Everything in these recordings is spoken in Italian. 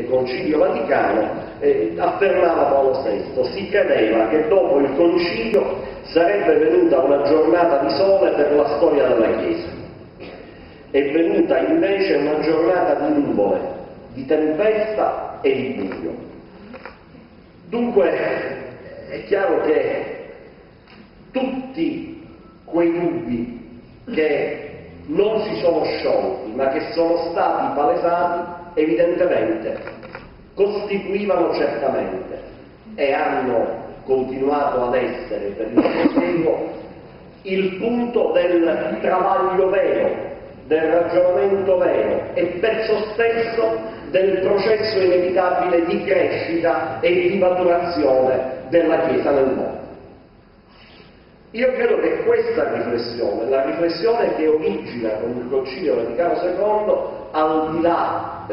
Concilio Vaticano, affermava Paolo VI: si credeva che dopo il concilio sarebbe venuta una giornata di sole per la storia della Chiesa. È venuta invece una giornata di nuvole, di tempesta e di buio. Dunque è chiaro che tutti quei dubbi che non si sono sciolti ma che sono stati palesati evidentemente costituivano certamente e hanno continuato ad essere per il prosieguo il punto del travaglio vero, del ragionamento vero e perciò stesso del processo inevitabile di crescita e di maturazione della Chiesa nel mondo. Io credo che questa riflessione, la riflessione che origina con il Concilio Vaticano II, al di là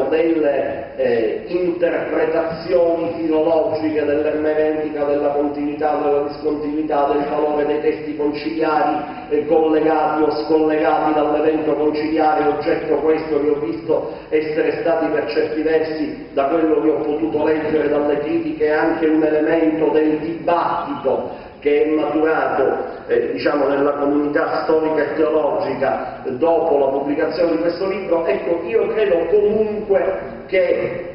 delle interpretazioni filologiche, dell'ermeneutica, della continuità, della discontinuità, del valore dei testi conciliari collegati o scollegati dall'evento conciliare, oggetto questo che ho visto essere stati per certi versi, da quello che ho potuto leggere dalle critiche, anche un elemento del dibattito che è maturato nella comunità storica e teologica dopo la pubblicazione di questo libro. Ecco, io credo comunque che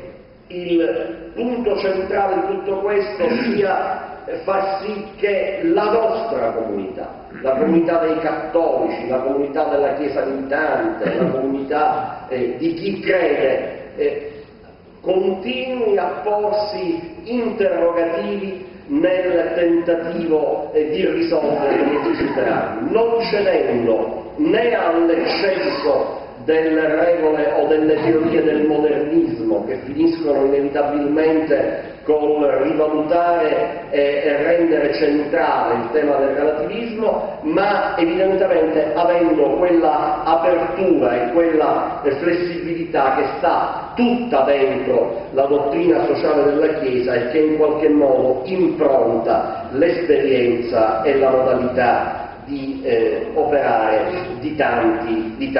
il punto centrale di tutto questo sia far sì che la nostra comunità, la comunità dei cattolici, la comunità della Chiesa militante, la comunità di chi crede, continui a porsi interrogativi nel tentativo di risolvere e di superarli, non cedendo né all'eccesso delle regole o delle teorie del modernismo che finiscono inevitabilmente col rivalutare e rendere centrale il tema del relativismo, ma evidentemente avendo quella apertura e quella flessibilità che sta tutta dentro la dottrina sociale della Chiesa e che in qualche modo impronta l'esperienza e la modalità di operare di tanti di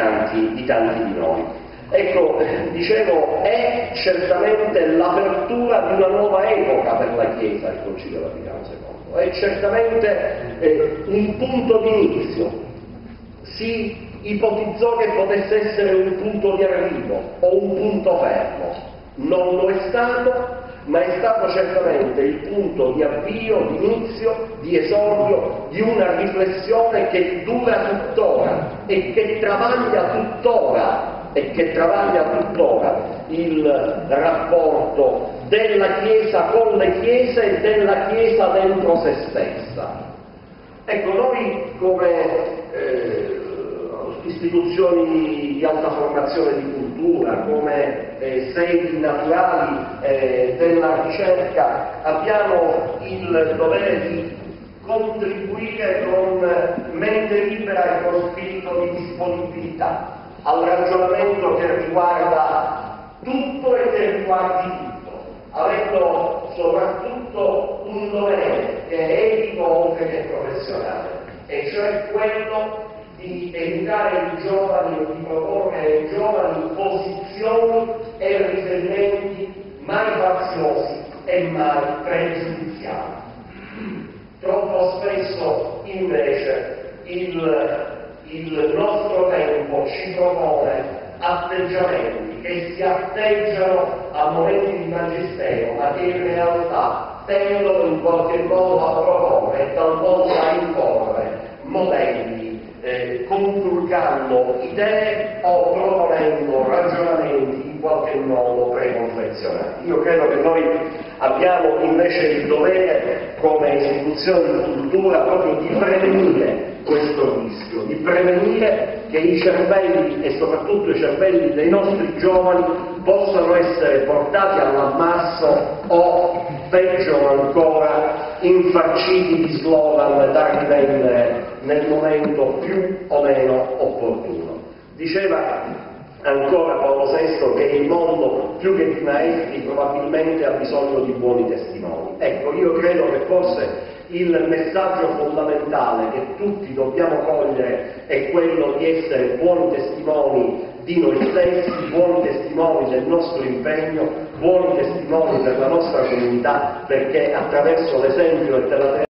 noi. Ecco, dicevo, è certamente l'apertura di una nuova epoca per la Chiesa, il Concilio Vaticano II, è certamente un punto di inizio. Si ipotizzò che potesse essere un punto di arrivo o un punto fermo, non lo è stato, ma è stato certamente il punto di avvio, di inizio, di esordio di una riflessione che dura tuttora e che travaglia tuttora il rapporto della Chiesa con le Chiese e della Chiesa dentro se stessa. Ecco, noi come istituzioni di alta formazione di cultura, come sedi naturali della ricerca, abbiamo il dovere di contribuire con mente libera e con spirito di disponibilità al ragionamento che riguarda tutto e che riguardi tutto, avendo soprattutto un dovere che è etico oltre che professionale, e cioè quello di educare i giovani o di proporre ai giovani posizioni e riferimenti mai faziosi e mai pregiudiziali. Troppo spesso invece il nostro tempo ci propone atteggiamenti che si atteggiano a momenti di magistero, ma che in realtà tendono in qualche modo a proporre e talvolta a imporre modelli conculcando idee o proponendo ragionamenti in qualche modo preconfezionati. Io credo che noi abbiamo invece il dovere come istituzione di cultura proprio di prevenire questo rischio, di prevenire che i cervelli e soprattutto i cervelli dei nostri giovani possano essere portati all'ammasso o peggio ancora infarciti di slogan da rivendere nel momento più o meno opportuno. Diceva ancora Paolo VI che il mondo più che di maestri probabilmente ha bisogno di buoni testimoni. Ecco, io credo che forse il messaggio fondamentale che tutti dobbiamo cogliere è quello di essere buoni testimoni di noi stessi, buoni testimoni del nostro impegno, buoni testimoni per la nostra comunità, perché attraverso l'esempio e